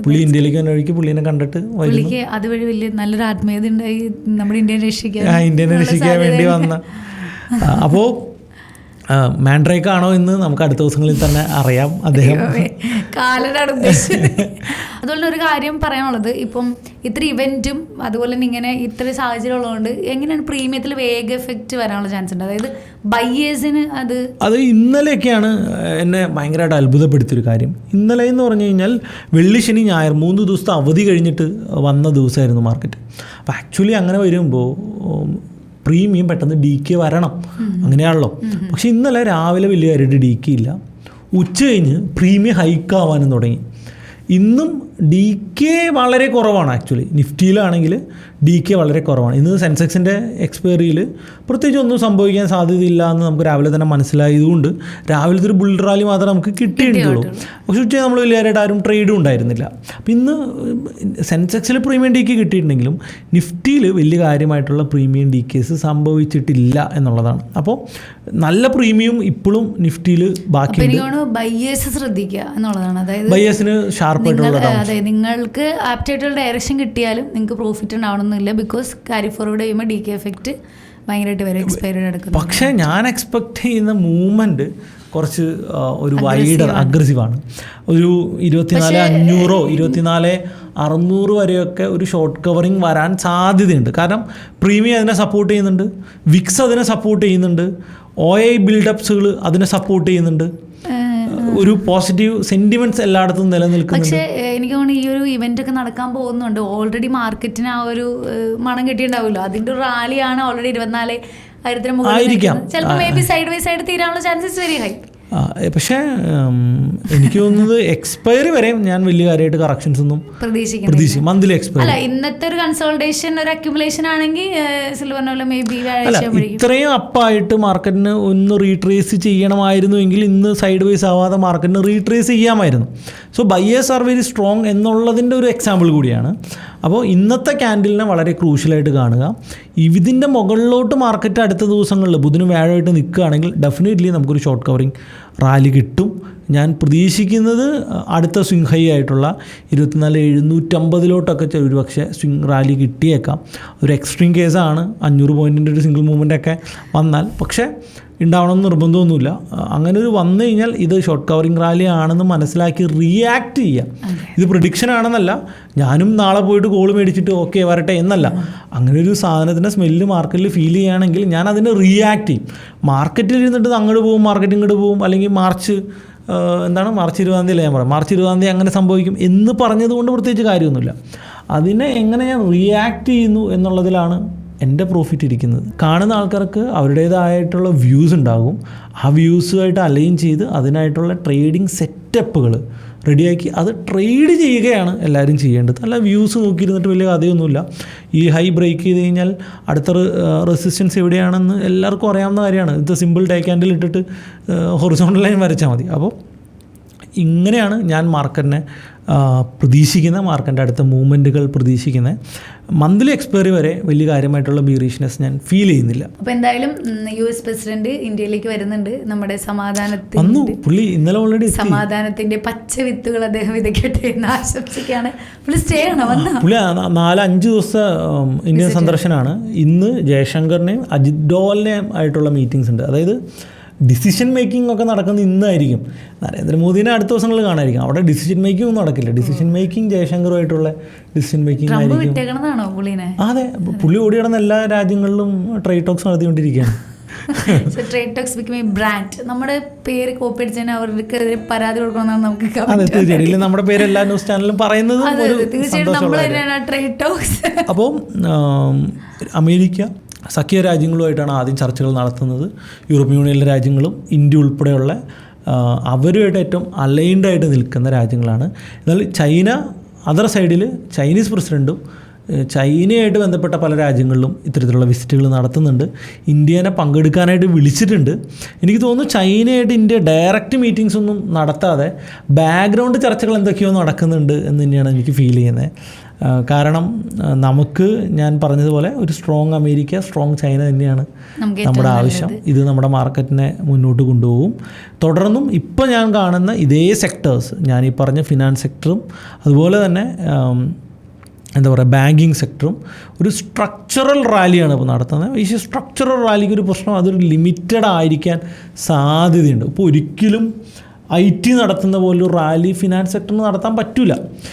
പുള്ളി ഇന്ത്യയിലേക്ക് വന്ന വഴിക്ക് പുള്ളിനെ കണ്ടിട്ട് പുള്ളിക്ക് അതുവഴി വലിയ നല്ലൊരു ആത്മീയത ഉണ്ടായി നമ്മുടെ ഇന്ത്യനെ രക്ഷിക്കാൻ വേണ്ടി വന്ന. അപ്പോൾ മാൻഡ്രേക്ക് ആണോ എന്ന് നമുക്ക് അടുത്ത ദിവസങ്ങളിൽ തന്നെ അറിയാം. അദ്ദേഹം കാലനാണ് ഉദ്ദേശിച്ചത്. അതുപോലെ ഒരു കാര്യം പറയാനുള്ളത്, ഇപ്പം ഇത്ര ഇവൻറ്റും അതുപോലെ തന്നെ ഇങ്ങനെ ഇത്ര സാഹചര്യം ഉള്ളതുകൊണ്ട് എങ്ങനെയാണ് പ്രീമിയത്തിൽ വേഗ എഫക്റ്റ് വരാനുള്ള ചാൻസ് ഉണ്ട്? അതായത് ബയ്യേഴ്സിന് അത് ഇന്നലെയൊക്കെയാണ് എന്നെ ഭയങ്കരമായിട്ട് അത്ഭുതപ്പെടുത്തിയൊരു കാര്യം. ഇന്നലെ എന്ന് പറഞ്ഞു കഴിഞ്ഞാൽ വെള്ളി ശനി ഞായർ 3 ദിവസത്തെ അവധി കഴിഞ്ഞിട്ട് വന്ന ദിവസമായിരുന്നു മാർക്കറ്റ്. അപ്പോൾ ആക്ച്വലി അങ്ങനെ വരുമ്പോൾ പ്രീമിയം പെട്ടെന്ന് DK വരണം, അങ്ങനെയാണല്ലോ. പക്ഷെ ഇന്നലെ രാവിലെ വലിയ കാര്യമായിട്ട് DK ഇല്ല. ഉച്ച കഴിഞ്ഞ് പ്രീമിയം ഹൈക്കാവാനും തുടങ്ങി. ഇന്നും DK വളരെ കുറവാണ്. ആക്ച്വലി നിഫ്റ്റിയിലാണെങ്കിൽ DK വളരെ കുറവാണ്. ഇന്ന് സെൻസെക്സിൻ്റെ എക്സ്പയറിയിൽ പ്രത്യേകിച്ച് ഒന്നും സംഭവിക്കാൻ സാധ്യതയില്ല എന്ന് നമുക്ക് രാവിലെ തന്നെ മനസ്സിലായതുകൊണ്ട് രാവിലത്തെ ഒരു ബുൾ റാലി മാത്രമേ നമുക്ക് കിട്ടിയിട്ടുള്ളൂ. പക്ഷെ ഉച്ച നമ്മൾ വലിയ കാര്യമായിട്ട് ആരും ട്രേഡും ഉണ്ടായിരുന്നില്ല. അപ്പം ഇന്ന് സെൻസെക്സിൽ പ്രീമിയം DK കിട്ടിയിട്ടുണ്ടെങ്കിലും നിഫ്റ്റിയിൽ വലിയ കാര്യമായിട്ടുള്ള പ്രീമിയം DKs സംഭവിച്ചിട്ടില്ല എന്നുള്ളതാണ്. അപ്പോൾ നല്ല പ്രീമിയം ഇപ്പോഴും നിഫ്റ്റിയിൽ ബാക്കിയുണ്ട്. ബയ്യേഴ്സ് ശ്രദ്ധിക്കുക എന്നുള്ളതാണ്. അതായത് ബയ്യേഴ്സിന് ഷാർപ്പായിട്ടുള്ള നിങ്ങൾക്ക് ആപ്റ്റായിട്ടുള്ള ഡയറക്ഷൻ കിട്ടിയാലും നിങ്ങൾക്ക് പ്രോഫിറ്റ് ഉണ്ടാവണമെന്നില്ല. ബിക്കോസ് ക്യാരി ഫോർവേഡ് ചെയ്യുമ്പോൾ DK എഫക്റ്റ് ഭയങ്കരമായിട്ട് വരെ എക്സ്പയർഡ് എടുക്കുന്നു. പക്ഷേ ഞാൻ എക്സ്പെക്ട് ചെയ്യുന്ന മൂവ്മെൻറ്റ് കുറച്ച് ഒരു വൈഡർ അഗ്രസീവാണ്. ഒരു 24,500 24,600 വരെയൊക്കെ ഒരു ഷോർട്ട് കവറിങ് വരാൻ സാധ്യതയുണ്ട്. കാരണം പ്രീമിയം അതിനെ സപ്പോർട്ട് ചെയ്യുന്നുണ്ട്, വിക്സ് അതിനെ സപ്പോർട്ട് ചെയ്യുന്നുണ്ട്, OI ബിൽഡപ്സുകൾ അതിനെ സപ്പോർട്ട് ചെയ്യുന്നുണ്ട്. ഒരു പോസിറ്റീവ് സെന്റിമെന്റ്സ് എല്ലായിടത്തും നിലനിൽക്കുന്നുണ്ട്. പക്ഷേ എനിക്ക് തോന്നുന്നു ഈ ഒരു ഇവന്റ് ഒക്കെ നടക്കാൻ പോകുന്നുണ്ട്. ഓൾറെഡി മാർക്കറ്റിന് ആ ഒരു മണം കിട്ടിയിട്ടുണ്ടാവുമല്ലോ. അതിന്റെ ഒരു റാലിയാണ് ഓൾറെഡി 24,000 മുകളിൽ. ചിലപ്പോൾ may be side by side തീരാനുള്ള ചാൻസസ് വെരി ഹൈ. പക്ഷേ എനിക്ക് തോന്നുന്നത് എക്സ്പയറി വരെ ഞാൻ വലിയ കാര്യമായിട്ട് കറക്ഷൻസ് ഒന്നും പ്രതീക്ഷിക്കും. മന്ത്ലി എക്സ്പയറി അല്ല, ഇന്നത്തെ ഒരു കൺസോൾട്ടേഷൻ ഒരു അക്യുമുലേഷൻ ആണെങ്കിൽ മേ ബി ഇത്രയും അപ്പായിട്ട് മാർക്കറ്റിന് ഒന്ന് റീട്രേസ് ചെയ്യണമായിരുന്നു എങ്കിൽ ഇന്ന് സൈഡ് വൈസ് ആവാതെ മാർക്കറ്റിന് റീട്രേസ് ചെയ്യാമായിരുന്നു. So buyers are very strong എന്നുള്ളതിൻ്റെ ഒരു എക്സാമ്പിൾ കൂടിയാണ്. അപ്പോൾ ഇന്നത്തെ ക്യാൻഡിലിനെ വളരെ ക്രൂഷ്യലായിട്ട് കാണുക. ഇതിൻ്റെ മുകളിലോട്ട് മാർക്കറ്റ് അടുത്ത ദിവസങ്ങളിൽ ബുധനും വ്യാഴമായിട്ട് നിൽക്കുകയാണെങ്കിൽ ഡെഫിനറ്റ്ലി നമുക്കൊരു ഷോർട്ട് കവറിങ് റാലി കിട്ടും. ഞാൻ പ്രതീക്ഷിക്കുന്നത് അടുത്ത സ്വിംഗ് ഹൈ ആയിട്ടുള്ള 24,750 ഒരു പക്ഷേ സ്വിംഗ് റാലി കിട്ടിയേക്കാം. ഒരു എക്സ്ട്രീം കേസാണ് 500 പോയിൻറ്റിൻ്റെ ഒരു സിംഗിൾ മൂവ്മെൻ്റൊക്കെ വന്നാൽ. പക്ഷേ ഉണ്ടാവണമെന്ന് നിർബന്ധമൊന്നുമില്ല. അങ്ങനെ ഒരു വന്നു കഴിഞ്ഞാൽ ഇത് ഷോർട്ട് കവറിങ് റാലി ആണെന്ന് മനസ്സിലാക്കി റിയാക്ട് ചെയ്യാം. ഇത് പ്രിഡിക്ഷൻ ആണെന്നല്ല, ഞാനും നാളെ പോയിട്ട് കോൾ മേടിച്ചിട്ട് ഓക്കെ വരട്ടെ എന്നല്ല. അങ്ങനെ ഒരു സാധനത്തിൻ്റെ സ്മെല്ല് മാർക്കറ്റിൽ ഫീൽ ചെയ്യുകയാണെങ്കിൽ ഞാൻ അതിന് റിയാക്ട് ചെയ്യും. മാർക്കറ്റിൽ ഇരുന്നിട്ട് അങ്ങോട്ട് പോകും, മാർക്കറ്റ് ഇങ്ങോട്ട് പോകും, അല്ലെങ്കിൽ മാർച്ച് 20 ഞാൻ പറയാം, മാർച്ച് 20 അങ്ങനെ സംഭവിക്കും എന്ന് പറഞ്ഞതുകൊണ്ട് പ്രത്യേകിച്ച് കാര്യമൊന്നുമില്ല. അതിനെ എങ്ങനെ ഞാൻ റിയാക്ട് ചെയ്യുന്നു എന്നുള്ളതിലാണ് എൻ്റെ പ്രോഫിറ്റ് ഇരിക്കുന്നത്. കാണുന്ന ആൾക്കാർക്ക് അവരുടേതായിട്ടുള്ള വ്യൂസ് ഉണ്ടാകും. ആ വ്യൂസുമായിട്ട് അലൈൻ ചെയ്ത് അതിനായിട്ടുള്ള ട്രേഡിങ് സെറ്റപ്പുകൾ റെഡിയാക്കി അത് ട്രേഡ് ചെയ്യുകയാണ് എല്ലാവരും ചെയ്യേണ്ടത്. അല്ല വ്യൂസ് നോക്കിയിരുന്നിട്ട് വലിയ കഥയൊന്നുമില്ല. ഈ ഹൈ ബ്രേക്ക് ചെയ്ത് കഴിഞ്ഞാൽ അടുത്ത റെസിസ്റ്റൻസ് എവിടെയാണെന്ന് എല്ലാവർക്കും അറിയാവുന്ന കാര്യമാണ്. ഇത് സിമ്പിൾ ഡേ ക്യാൻഡിൽ ഇട്ടിട്ട് ഹൊറിസോണ്ടൽ ലൈൻ വരച്ചാൽ മതി. അപ്പോൾ ഇങ്ങനെയാണ് ഞാൻ മാർക്കറ്റിനെ പ്രതീക്ഷിക്കുന്ന, മാർക്കറ്റിൻ്റെ അടുത്ത മൂവ്മെൻറ്റുകൾ പ്രതീക്ഷിക്കുന്നത്. മന്ത്ലി എക്സ്പയറി വരെ വലിയ കാര്യമായിട്ടുള്ള ബീറീഷ്നെസ് ഞാൻ ഫീൽ ചെയ്യുന്നില്ല. അപ്പോൾ എന്തായാലും US പ്രസിഡന്റ് ഇന്ത്യയിലേക്ക് വരുന്നുണ്ട്. നമ്മുടെ പുള്ളി ഇന്നലെ ഓൾറെഡി സമാധാനത്തിന്റെ പച്ച വിത്തുകൾ അദ്ദേഹം വിതയ്ക്കട്ടെ എന്ന് ആശംസിക്കുകയാണ്. പുള്ളി സ്റ്റേ ആണ് വന്നത്. പുള്ളി 4-5 ദിവസത്തെ ഇന്ത്യൻ സന്ദർശനമാണ്. ഇന്ന് ജയശങ്കറിനെയും അജിത് ഡോവലിനെയും ആയിട്ടുള്ള മീറ്റിംഗ്സ് ഉണ്ട്. അതായത് ഡിസിഷൻ മേക്കിംഗ് ഒക്കെ നടക്കുന്നത് ഇന്നായിരിക്കും. നരേന്ദ്രമോദിനെ അടുത്ത ദിവസങ്ങളിൽ കാണായിരിക്കും. അവിടെ ഡിസിഷൻ മേക്കിംഗ് ഒന്നും നടക്കില്ല. ഡിസിഷൻ മേക്കിംഗ് ജയശങ്കറുമായിട്ടുള്ള ഡിസിഷൻ മേക്കിംഗ് ആയിരിക്കും. അതെ, പുള്ളി ഓടി കിടന്ന എല്ലാ രാജ്യങ്ങളിലും ട്രേഡ് ടോക്സ് നടത്തിക്കൊണ്ടിരിക്കുകയാണ്. Trade talks become A brand. നമ്മുടെ പേര് കോപ്പി അടിച്ചാൽ അവർക്ക് പരാതി കൊടുക്കണമെന്നാണ് നമുക്ക്. അതെ, തീർച്ചയായിട്ടും നമ്മുടെ പേര് എല്ലാ ന്യൂസ് ചാനലും പറയുന്നത്. അപ്പോൾ അമേരിക്ക സഖ്യ രാജ്യങ്ങളുമായിട്ടാണ് ആദ്യം ചർച്ചകൾ നടത്തുന്നത്. യൂറോപ്യൻ യൂണിയനിലെ രാജ്യങ്ങളും ഇന്ത്യ ഉൾപ്പെടെയുള്ള അവരുമായിട്ട് ഏറ്റവും അലൈൻഡായിട്ട് നിൽക്കുന്ന രാജ്യങ്ങളാണ്. എന്നാൽ ചൈന അതർ സൈഡിൽ ചൈനീസ് പ്രസിഡൻറ്റും ചൈനയായിട്ട് ബന്ധപ്പെട്ട പല രാജ്യങ്ങളിലും ഇത്തരത്തിലുള്ള വിസിറ്റുകൾ നടത്തുന്നുണ്ട്. ഇന്ത്യനെ പങ്കെടുക്കാനായിട്ട് വിളിച്ചിട്ടുണ്ട്. എനിക്ക് തോന്നുന്നു ചൈനയായിട്ട് ഇന്ത്യ ഡയറക്റ്റ് മീറ്റിംഗ്സ് ഒന്നും നടത്താതെ ബാക്ക്ഗ്രൗണ്ട് ചർച്ചകൾ എന്തൊക്കെയോ നടക്കുന്നുണ്ട് എന്ന് തന്നെയാണ് എനിക്ക് ഫീൽ ചെയ്യുന്നത്. കാരണം നമുക്ക് ഞാൻ പറഞ്ഞതുപോലെ ഒരു സ്ട്രോങ് അമേരിക്ക, സ്ട്രോങ് ചൈന തന്നെയാണ് നമ്മുടെ ആവശ്യം. ഇത് നമ്മുടെ മാർക്കറ്റിനെ മുന്നോട്ട് കൊണ്ടുപോകും. തുടർന്നും ഇപ്പോൾ ഞാൻ കാണുന്ന ഇതേ സെക്ടേഴ്സ്, ഞാൻ ഈ പറഞ്ഞ ഫിനാൻസ് സെക്ടറും അതുപോലെ തന്നെ എന്താ പറയുക ബാങ്കിങ് സെക്ടറും ഒരു സ്ട്രക്ചറൽ റാലിയാണ് ഇപ്പോൾ നടത്തുന്നത്. ഈ സ്ട്രക്ചറൽ റാലിക്ക് ഒരു പ്രശ്നം, അതൊരു ലിമിറ്റഡ് ആയിരിക്കാൻ സാധ്യതയുണ്ട്. ഇപ്പോൾ ഒരിക്കലും IT നടത്തുന്ന പോലൊരു റാലി ഫിനാൻസ് സെക്ടറിന് നടത്താൻ പറ്റില്ല.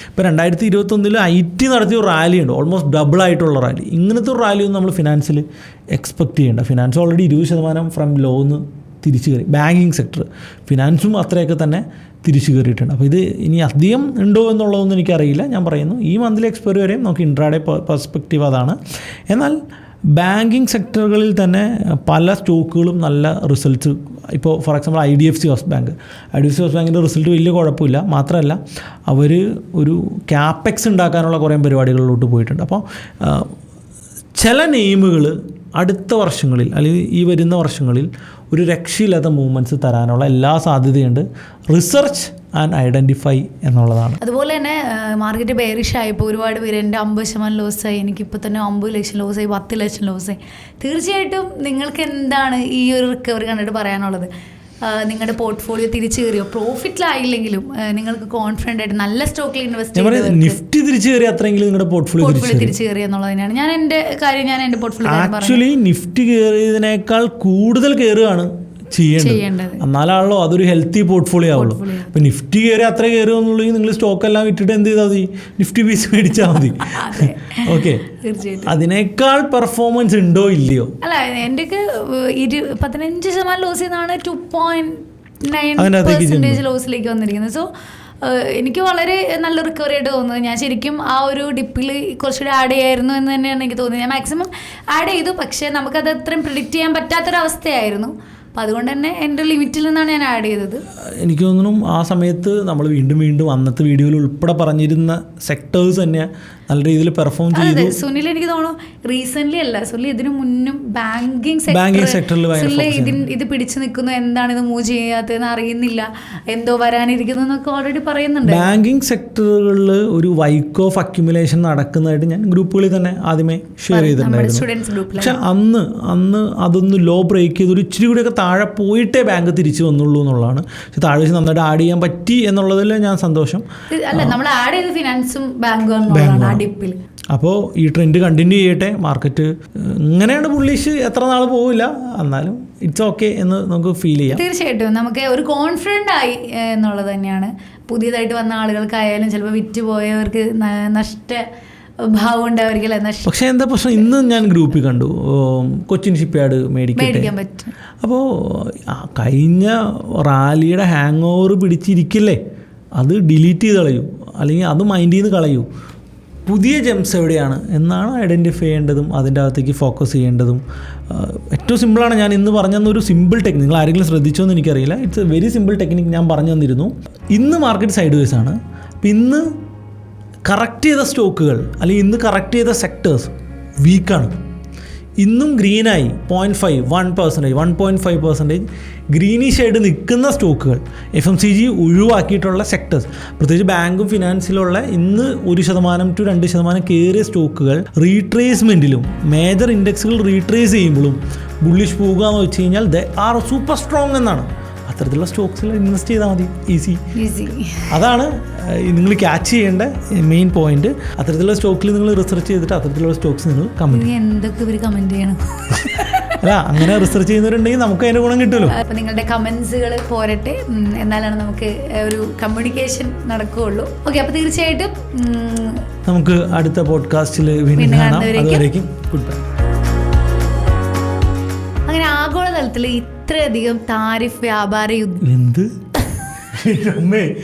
ഇപ്പോൾ 2021 IT നടത്തിയ ഒരു റാലിയുണ്ട്, ഓൾമോസ്റ്റ് ഡബിളായിട്ടുള്ള റാലി. ഇങ്ങനത്തെ ഒരു റാലിയൊന്നും നമ്മൾ ഫിനാൻസിൽ എക്സ്പെക്റ്റ് ചെയ്യേണ്ട. ഫിനാൻസ് ഓൾറെഡി 20% ഫ്രം ലോന്ന് തിരിച്ചു കയറി. ബാങ്കിങ് സെക്ടർ, ഫിനാൻസും അത്രയൊക്കെ തന്നെ തിരിച്ചു കയറിയിട്ടുണ്ട്. അപ്പോൾ ഇത് ഇനി അധികം ഉണ്ടോ എന്നുള്ളതൊന്നും എനിക്കറിയില്ല. ഞാൻ പറയുന്നു ഈ മന്ത്ലി എക്സ്പയറി വരെയും നമുക്ക് ഇൻട്രാഡേ പെർസ്പെക്റ്റീവ് അതാണ്. എന്നാൽ ബാങ്കിങ് സെക്ടറുകളിൽ തന്നെ പല സ്റ്റോക്കുകളും നല്ല റിസൾട്ട്സ്, ഇപ്പോൾ ഫോർ എക്സാമ്പിൾ IDFC ഫസ്റ്റ് ബാങ്കിൻ്റെ റിസൾട്ട് വലിയ കുഴപ്പമില്ല. മാത്രമല്ല അവർ ഒരു ക്യാപെക്സ് ഉണ്ടാക്കാനുള്ള കുറേ പരിപാടികളിലോട്ട് പോയിട്ടുണ്ട്. അപ്പോൾ ചില നെയിമുകൾ അടുത്ത വർഷങ്ങളിൽ അല്ലെങ്കിൽ ഈ വരുന്ന വർഷങ്ങളിൽ ഒരു രക്ഷയില്ലാത്ത മൂവ്മെൻറ്റ്സ് തരാനുള്ള എല്ലാ സാധ്യതയുണ്ട്. റിസർച്ച് ആൻഡ് ഐഡൻറ്റിഫൈ എന്നുള്ളതാണ്. അതുപോലെ തന്നെ മാർക്കറ്റ് ബെയറിഷ് ആയപ്പോൾ ഒരുപാട് പേര് എൻ്റെ 50% ലോസായി, എനിക്കിപ്പോൾ തന്നെ 50 ലക്ഷം ലോസായി, 10 ലക്ഷം ലോസായി. തീർച്ചയായിട്ടും നിങ്ങൾക്ക് എന്താണ് ഈ ഒരു റിക്കവറി കണ്ടിട്ട് പറയാനുള്ളത്? നിങ്ങളുടെ പോർട്ട്ഫോളിയോ തിരിച്ചു കയറിയോ? പ്രോഫിറ്റിലായില്ലെങ്കിലും നിങ്ങൾക്ക് കോൺഫിഡൻ്റ് ആയിട്ട് നല്ല സ്റ്റോക്കിൽ ഇൻവെസ്റ്റ് ചെയ്ത് നിഫ്റ്റി തിരിച്ചു കയറി അത്രയെങ്കിലും നിങ്ങളുടെ പോർട്ട്ഫോളിയോ തിരിച്ചു കയറി എന്നുള്ളത് തന്നെയാണ് ഞാൻ എൻ്റെ പോർട്ട്ഫോളിയോ. ആക്ച്വലി നിഫ്റ്റി കയറിയതിനേക്കാൾ കൂടുതൽ കയറുകയാണ് ചെയ്യേണ്ടത്. എന്നാലാണല്ലോ അതൊരു ഹെൽത്തി പോർട്ട്ഫോളിയോ ആവുള്ളൂ. ഇപ്പം നിഫ്റ്റി കയറി അത്ര കയറുമെന്നുണ്ടെങ്കിൽ നിങ്ങൾ സ്റ്റോക്കെല്ലാം വിറ്റിട്ട് എന്ത് ചെയ്താൽ മതി? നിഫ്റ്റി പീസ് മേടിച്ചാൽ മതി. ഓക്കെ, അതിനേക്കാൾ പെർഫോമൻസ് ഉണ്ടോ ഇല്ലയോ? അല്ല, എൻ്റെയൊക്കെ 15% ലോസ് ചെയ്യുന്നതാണ് 2.9% ലോസിലേക്ക് വന്നിരിക്കുന്നത്. സോ എനിക്ക് വളരെ നല്ല റിക്കവറി ആയിട്ട് തോന്നുന്നത്. ഞാൻ ശരിക്കും ആ ഒരു ഡിപ്പിൽ കുറച്ചുകൂടി ആഡ് ചെയ്യായിരുന്നു എന്ന് തന്നെയാണ് എനിക്ക് തോന്നുന്നത്. ഞാൻ മാക്സിമം ആഡ് ചെയ്തു, പക്ഷേ നമുക്കത് അത്രയും പ്രിഡിക്റ്റ് ചെയ്യാൻ പറ്റാത്തൊരവസ്ഥയായിരുന്നു. അപ്പോൾ അതുകൊണ്ട് തന്നെ എൻ്റെ ലിമിറ്റിൽ നിന്നാണ് ഞാൻ ആഡ് ചെയ്തത്. എനിക്ക് തോന്നുന്നു ആ സമയത്ത് നമ്മൾ വീണ്ടും അന്നത്തെ വീഡിയോയിൽ ഉൾപ്പെടെ പറഞ്ഞിരുന്ന സെക്ടേഴ്സ് തന്നെ നല്ല രീതിയിൽ പെർഫോം ചെയ്തു. സുനിൽ എനിക്ക് തോന്നുന്നു റീസെൻ്റ്ലി അല്ല, സുനിൽ ഇതിനു മുന്നും ബാങ്കിങ് സെക്ടറിൽ ഇത് പിടിച്ചു നിൽക്കുന്നു, എന്താണ് ഇത് മൂവ് ചെയ്യാത്തതെന്ന് അറിയുന്നില്ല, എന്തോ വരാനിരിക്കുന്നു എന്നൊക്കെ ഓൾറെഡി പറയുന്നുണ്ട്. ബാങ്കിങ് സെക്ടറുകളിൽ ഒരു വൈക്ക് ഓഫ് അക്യുമുലേഷൻ നടക്കുന്നതായിട്ട് ഞാൻ ഗ്രൂപ്പുകളിൽ തന്നെ ആദ്യമേ ഷെയർ ചെയ്തിട്ടുണ്ടായിരുന്നു. പക്ഷെ അന്ന് അതൊന്ന് ലോ ബ്രേക്ക് ചെയ്ത് ഒരു ഇച്ചിരി കൂടിയൊക്കെ താഴെ പോയിട്ടേ ബാങ്ക് തിരിച്ചു വന്നുള്ളൂ എന്നുള്ളതാണ്. പക്ഷെ താഴെ വെച്ച് നന്നായിട്ട് ആഡ് ചെയ്യാൻ പറ്റി എന്നുള്ളതിൽ ഞാൻ സന്തോഷം. അല്ല, നമ്മൾ ആഡ് ചെയ്ത ഫിനാൻസും ബാങ്കും. അപ്പോൾ ഈ ട്രെൻഡ് കണ്ടിന്യൂ ചെയ്യട്ടെ. മാർക്കറ്റ് ഇങ്ങനെയാണ് ബുള്ളിഷ്, എത്ര നാൾ പോവില്ല, എന്നാലും ഇറ്റ്സ് ഓക്കെ എന്ന് നമുക്ക് ഫീൽ ചെയ്യാം. തീർച്ചയായിട്ടും നമുക്ക് ഒരു കോൺഫിഡൻ്റ് ആയി എന്നുള്ളത് തന്നെയാണ്. പുതിയതായിട്ട് വന്ന ആളുകൾക്കായാലും ചിലപ്പോൾ വിറ്റുപോയവർക്ക് ഭാവം ഉണ്ടാവുകയില്ല. പക്ഷേ എന്താ പ്രശ്നം, ഇന്ന് ഞാൻ ഗ്രൂപ്പിൽ കണ്ടു കൊച്ചിൻ ഷിപ്പ്യാർഡ് മേടിക്കാൻ പറ്റും. അപ്പോൾ കഴിഞ്ഞ റാലിയുടെ ഹാങ് ഓവർ പിടിച്ചിരിക്കില്ലേ, അത് ഡിലീറ്റ് ചെയ്ത് കളയൂ, അല്ലെങ്കിൽ അത് മൈൻഡിൽ നിന്ന് കളയൂ. പുതിയ ജെംസ് എവിടെയാണ് എന്നാണ് ഐഡൻറ്റിഫൈ ചെയ്യേണ്ടതും അതിൻ്റെ അകത്തേക്ക് ഫോക്കസ് ചെയ്യേണ്ടതും. ഏറ്റവും സിമ്പിളാണ് ഞാൻ ഇന്ന് പറഞ്ഞു തന്നൊരു സിമ്പിൾ ടെക്നിക്ക്. നിങ്ങൾ ആരെങ്കിലും ശ്രദ്ധിച്ചോ എന്ന് എനിക്കറിയില്ല. It's A very simple technique ഞാൻ പറഞ്ഞു തന്നിരുന്നു. ഇന്ന് മാർക്കറ്റ് സൈഡ് വേസ് ആണ്. അപ്പം ഇന്ന് കറക്റ്റ് ചെയ്ത സ്റ്റോക്കുകൾ അല്ലെങ്കിൽ ഇന്ന് കറക്റ്റ് ചെയ്ത സെക്ടേഴ്സ് വീക്കാണ്. ഇന്നും ഗ്രീനായി 0.5% 1.5% ഗ്രീനിഷ് ആയിട്ട് നിൽക്കുന്ന സ്റ്റോക്കുകൾ, FMCG ഒഴിവാക്കിയിട്ടുള്ള സെക്ടേഴ്സ്, പ്രത്യേകിച്ച് ബാങ്കും ഫിനാൻസിലുള്ള ഇന്ന് 1% to 2% കയറിയ സ്റ്റോക്കുകൾ റീട്രേസ്മെൻറ്റിലും മേജർ ഇൻഡെക്സുകൾ റീട്രേസ് ചെയ്യുമ്പോഴും ബുള്ളിഷ് പോകുക എന്ന് വെച്ച് കഴിഞ്ഞാൽ ദേ ആർ സൂപ്പർ സ്ട്രോങ് എന്നാണ്. അത്തരത്തിലുള്ള സ്റ്റോക്സിൽ ഇൻവെസ്റ്റ് ചെയ്താൽ മതി, ഈസി. അതാണ് നിങ്ങൾ ക്യാച്ച് ചെയ്യേണ്ട മെയിൻ പോയിന്റ്. അത്തരത്തിലുള്ള സ്റ്റോക്കിൽ നിങ്ങൾ റിസർച്ച് ചെയ്തിട്ട് അത്തരത്തിലുള്ള സ്റ്റോക്സ് നിങ്ങൾ കമന്റ് ചെയ്യണം. അല്ല, അങ്ങനെ റിസർച്ച് ചെയ്യുന്നവരുണ്ടെങ്കിൽ നമുക്ക് അതിൻ്റെ ഗുണം കിട്ടുമല്ലോ. അപ്പോൾ നിങ്ങളുടെ കമൻസുകൾ പോരട്ടെ, എന്നാലാണ് നമുക്ക് ഒരു കമ്മ്യൂണിക്കേഷൻ നടക്കുകയുള്ളൂ. ഓക്കെ, അപ്പോൾ തീർച്ചയായിട്ടും നമുക്ക് അടുത്ത പോഡ്കാസ്റ്റിൽ വീണ്ടും കാണാം. അതുവരേക്കും ഗുഡ് ബൈ. അങ്ങനെ ആഗോളതലത്തിൽ ഇത്രയധികം താരിഫ് വ്യാപാര യുദ്ധം